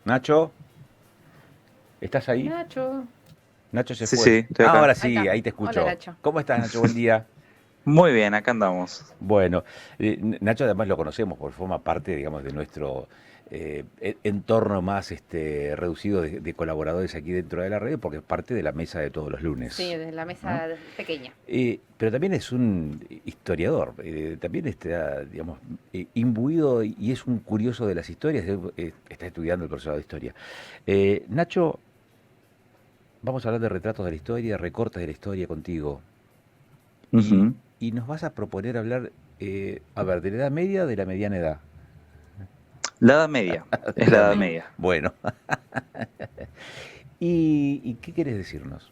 Nacho, ¿estás ahí? Nacho. Nacho se Sí, fue. sí, estoy Ah, acá. ahora Ahí sí, está. ahí te Hola, escucho. Nacho. ¿Cómo estás, Nacho? Buen día. Muy bien, acá andamos. Bueno, Nacho además lo conocemos porque forma parte, digamos, de nuestro entorno más reducido de colaboradores aquí dentro de la red, porque es parte de la mesa de todos los Sí, lunes, desde la ¿no? mesa pequeña. Pero también es un historiador, también está, digamos, imbuido y es un curioso de las historias, está estudiando el profesor de historia. Nacho, vamos a hablar de retratos de la historia, recortes de la historia contigo. Y, Ujú. y nos vas a proponer hablar, a ver, de la Edad Media, de la mediana edad. La Edad Media, De es la la Edad Edad Media. Media. Bueno, ¿y qué quieres decirnos?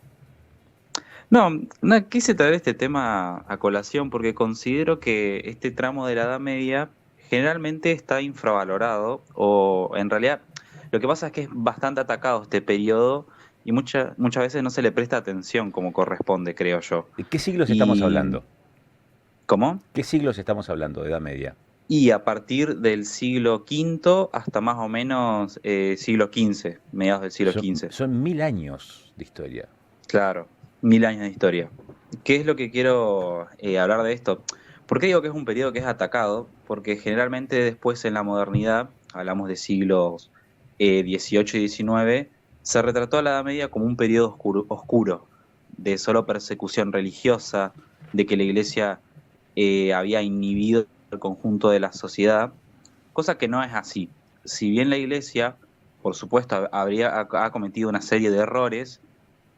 No, no, quise traer este tema a colación porque considero que este tramo de la Edad Media generalmente está infravalorado o en realidad lo que pasa es que es bastante atacado este periodo y muchas veces no se le presta atención como corresponde, creo yo. ¿De qué siglos estamos ¿Y hablando? cómo? ¿Qué siglos estamos hablando de Edad Media? Y a partir del siglo quinto hasta más o menos siglo XV, mediados del siglo XV. Son 1000 años de historia. Claro, 1000 años de historia. ¿Qué es lo que quiero hablar de esto? ¿Por qué digo que es un periodo que es atacado? Porque generalmente después en la modernidad, hablamos de siglos XVIII y XIX, se retrató a la Edad Media como un periodo oscuro, de solo persecución religiosa, de que la Iglesia había inhibido el conjunto de la sociedad, cosa que no es así. Si bien la Iglesia, por supuesto, ha cometido una serie de errores,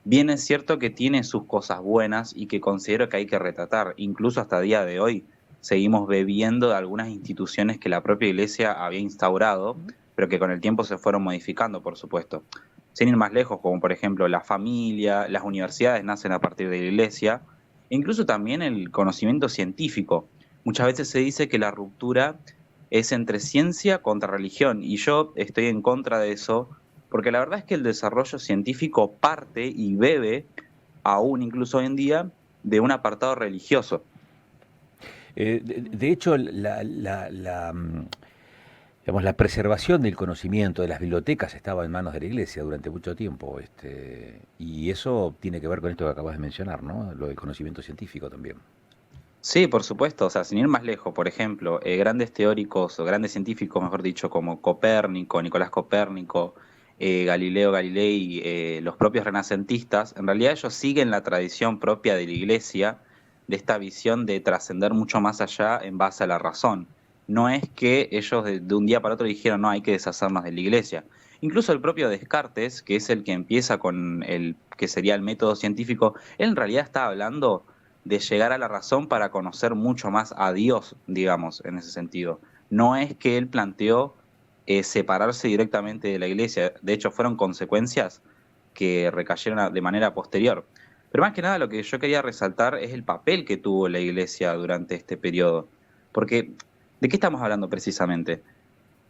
bien es cierto que tiene sus cosas buenas y que considero que hay que retratar. Incluso hasta el día de hoy seguimos bebiendo de algunas instituciones que la propia Iglesia había instaurado, pero que con el tiempo se fueron modificando, por supuesto. Sin ir más lejos, como por ejemplo la familia, las universidades nacen a partir de la Iglesia, e incluso también el conocimiento científico. Muchas veces se dice que la ruptura es entre ciencia contra religión, y yo estoy en contra de eso porque la verdad es que el desarrollo científico parte y bebe, aún incluso hoy en día, de un apartado religioso. De hecho, digamos, la preservación del conocimiento de las bibliotecas estaba en manos de la Iglesia durante mucho tiempo. Y eso tiene que ver con esto que acabas de mencionar, ¿no? Lo del conocimiento científico también. Sí, por supuesto, o sea, sin ir más lejos, por ejemplo, grandes teóricos o grandes científicos, mejor dicho, como Copérnico, Nicolás Copérnico, Galileo Galilei, los propios renacentistas, en realidad ellos siguen la tradición propia de la Iglesia, de esta visión de trascender mucho más allá en base a la razón. No es que ellos de un día para otro dijeron, no, hay que deshacernos de la Iglesia. Incluso el propio Descartes, que es el que empieza con el que sería el método científico, él en realidad está hablando de llegar a la razón para conocer mucho más a Dios, digamos, en ese sentido. No es que él planteó separarse directamente de la iglesia, de hecho fueron consecuencias que recayeron de manera posterior. Pero más que nada lo que yo quería resaltar es el papel que tuvo la iglesia durante este periodo. Porque, ¿de qué estamos hablando precisamente?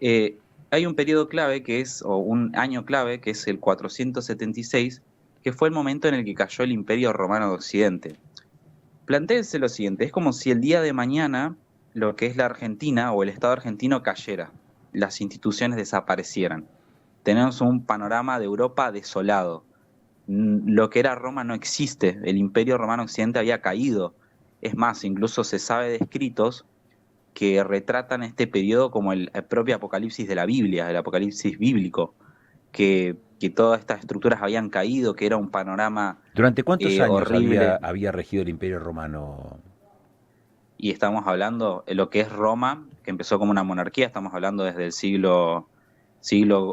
Hay un periodo clave que es, o un año clave, que es el 476, que fue el momento en el que cayó el Imperio Romano de Occidente. Plantéense lo siguiente, es como si el día de mañana lo que es la Argentina o el Estado argentino cayera, las instituciones desaparecieran. Tenemos un panorama de Europa desolado. Lo que era Roma no existe, el Imperio Romano Occidente había caído. Es más, incluso se sabe de escritos que retratan este periodo como el propio apocalipsis de la Biblia, el apocalipsis bíblico, que todas estas estructuras habían caído, que era un panorama ¿Durante cuántos años horrible. había regido el Imperio Romano? Y estamos hablando de lo que es Roma, que empezó como una monarquía, estamos hablando desde el siglo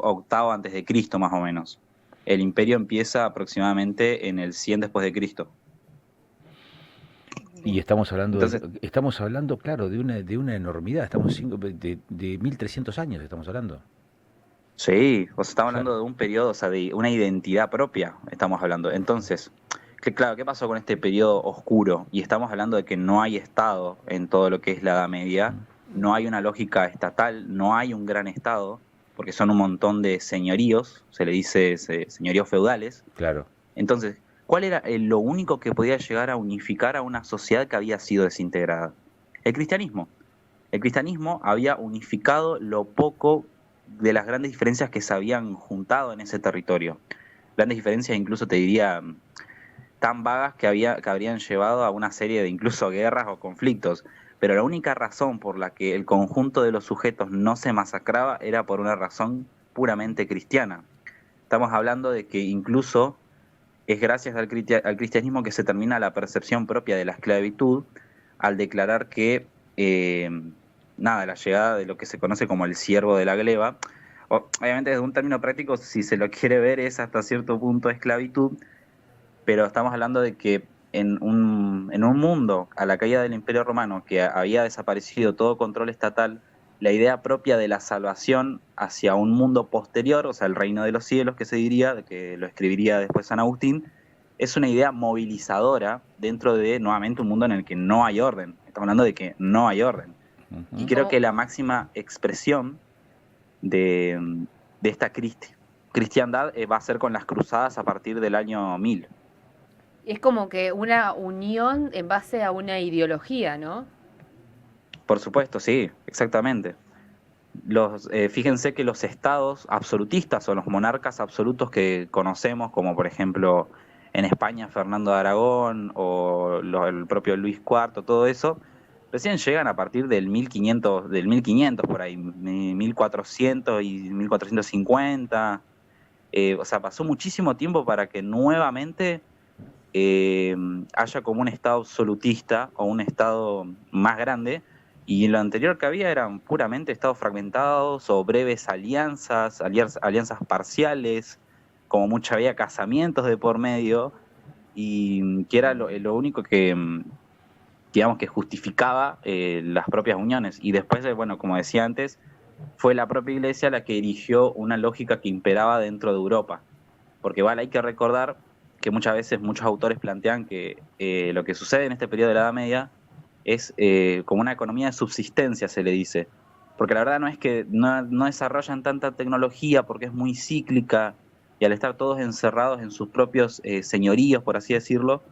octavo antes de Cristo más o menos. El imperio empieza aproximadamente en el 100 después de Cristo. Y Entonces, estamos hablando, claro, de una enormidad. De 1300 años estamos hablando. sí, o sea, estamos Claro. hablando de un periodo, o sea, de una identidad propia, estamos hablando. Entonces, claro, ¿qué pasó con este periodo oscuro? Y estamos hablando de que no hay Estado en todo lo que es la Edad Media, no hay una lógica estatal, no hay un gran Estado, porque son un montón de señoríos, se le dice señoríos feudales. Claro. Entonces, ¿cuál era lo único que podía llegar a unificar a una sociedad que había sido desintegrada? El cristianismo. El cristianismo había unificado lo poco de las grandes diferencias que se habían juntado en ese territorio. Grandes diferencias, incluso te diría, tan vagas que habrían llevado a una serie de incluso guerras o conflictos. Pero la única razón por la que el conjunto de los sujetos no se masacraba era por una razón puramente cristiana. Estamos hablando de que incluso es gracias al cristianismo que se termina la percepción propia de la esclavitud al declarar que, la llegada de lo que se conoce como el siervo de la gleba, obviamente desde un término práctico, si se lo quiere ver, es hasta cierto punto esclavitud, pero estamos hablando de que en un mundo a la caída del Imperio Romano que había desaparecido todo control estatal, la idea propia de la salvación hacia un mundo posterior, o sea, el reino de los cielos que se diría, que lo escribiría después San Agustín, es una idea movilizadora dentro de, nuevamente, un mundo en el que no hay orden. Estamos hablando de que no hay orden. Y creo que la máxima expresión de esta cristiandad va a ser con las cruzadas a partir del año 1000. Es como que una unión en base a una ideología, ¿no? Por supuesto, sí, exactamente. Fíjense que los estados absolutistas o los monarcas absolutos que conocemos, como por ejemplo en España Fernando de Aragón o el propio Luis IV, todo eso, recién llegan a partir del 1500 por ahí, 1400 y 1450. O sea, pasó muchísimo tiempo para que nuevamente haya como un estado absolutista o un estado más grande, y lo anterior que había eran puramente estados fragmentados o breves alianzas parciales, como mucho había casamientos de por medio, y que era lo único que, digamos, que justificaba las propias uniones. Y después, bueno, como decía antes, fue la propia Iglesia la que erigió una lógica que imperaba dentro de Europa. Porque vale, hay que recordar que muchas veces muchos autores plantean que lo que sucede en este periodo de la Edad Media es como una economía de subsistencia, se le dice. Porque la verdad no es que no desarrollan tanta tecnología porque es muy cíclica, y al estar todos encerrados en sus propios señoríos, por así decirlo,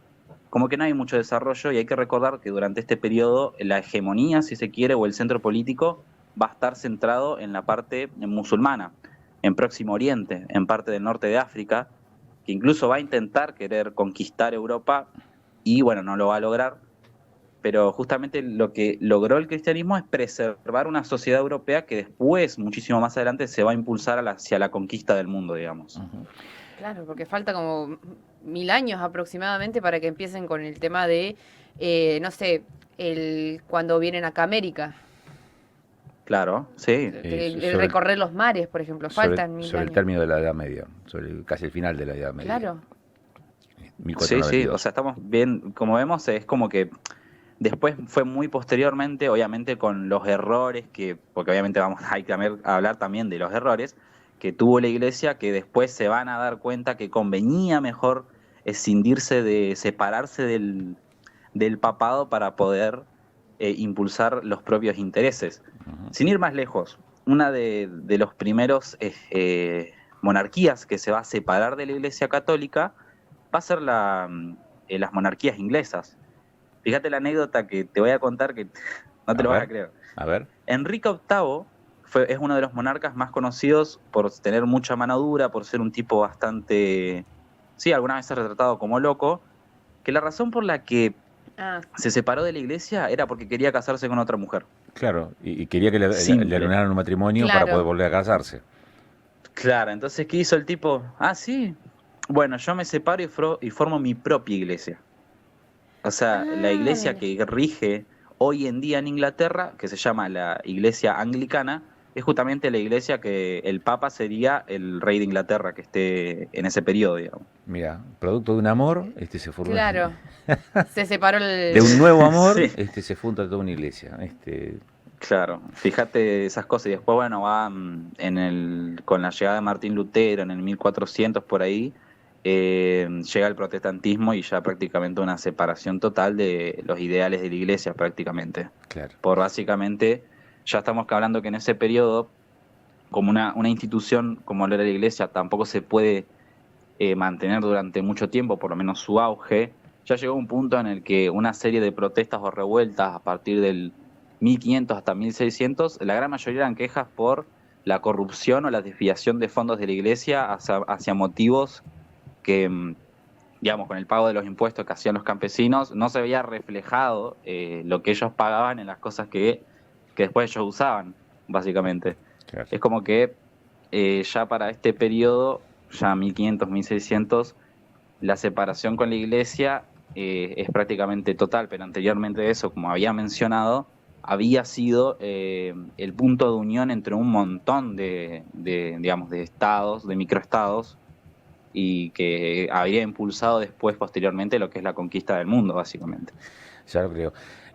como que no hay mucho desarrollo, y hay que recordar que durante este periodo la hegemonía, si se quiere, o el centro político va a estar centrado en la parte musulmana, en Próximo Oriente, en parte del norte de África, que incluso va a intentar querer conquistar Europa y bueno, no lo va a lograr, pero justamente lo que logró el cristianismo es preservar una sociedad europea que después, muchísimo más adelante, se va a impulsar hacia la conquista del mundo, digamos. Uh-huh. Claro, porque falta como 1000 años aproximadamente para que empiecen con el tema de, no sé, cuando vienen acá a América. Claro, sí. El recorrer los mares, por ejemplo, faltan 1000 años. Sobre el término de la Edad Media, casi el final de la Edad Media. Claro. 1492. Sí, o sea, estamos bien, como vemos, es como que después fue muy posteriormente, obviamente con los errores porque obviamente hay que hablar también de los errores que tuvo la Iglesia, que después se van a dar cuenta que convenía mejor separarse del papado para poder impulsar los propios intereses. Uh-huh. Sin ir más lejos, una de los primeros monarquías que se va a separar de la Iglesia Católica va a ser las monarquías inglesas. Fíjate la anécdota que te voy a contar que no te lo vas a creer. A ver. Enrique VIII es uno de los monarcas más conocidos por tener mucha mano dura, por ser un tipo bastante, sí, algunas veces retratado como loco, que la razón por la que se separó de la Iglesia era porque quería casarse con otra mujer. Claro, y quería que le anularan un matrimonio, claro, para poder volver a casarse. Claro, entonces, ¿qué hizo el tipo? Ah, sí, bueno, yo me separo y formo mi propia iglesia. O sea, la iglesia que rige hoy en día en Inglaterra, que se llama la Iglesia Anglicana, es justamente la iglesia que el Papa sería el rey de Inglaterra que esté en ese periodo, digamos. Mira, producto de un amor, se formó. Claro, se separó de un nuevo amor, sí. Se funda toda una iglesia. Claro, fíjate esas cosas. Y después, bueno, va con la llegada de Martín Lutero en el 1400 por ahí, llega el protestantismo y ya prácticamente una separación total de los ideales de la iglesia prácticamente. Claro. Por básicamente, ya estamos hablando que en ese periodo, como una institución como lo era la iglesia, tampoco se puede mantener durante mucho tiempo, por lo menos su auge, ya llegó un punto en el que una serie de protestas o revueltas a partir del 1500 hasta 1600, la gran mayoría eran quejas por la corrupción o la desviación de fondos de la iglesia hacia motivos que, digamos, con el pago de los impuestos que hacían los campesinos, no se veía reflejado lo que ellos pagaban en las cosas que después ellos usaban, básicamente. Claro. Es como que ya para este periodo, ya 1500, 1600, la separación con la iglesia es prácticamente total, pero anteriormente de eso, como había mencionado, había sido el punto de unión entre un montón digamos, de estados, de microestados, y que habría impulsado después, posteriormente, lo que es la conquista del mundo, básicamente. Ya lo creo.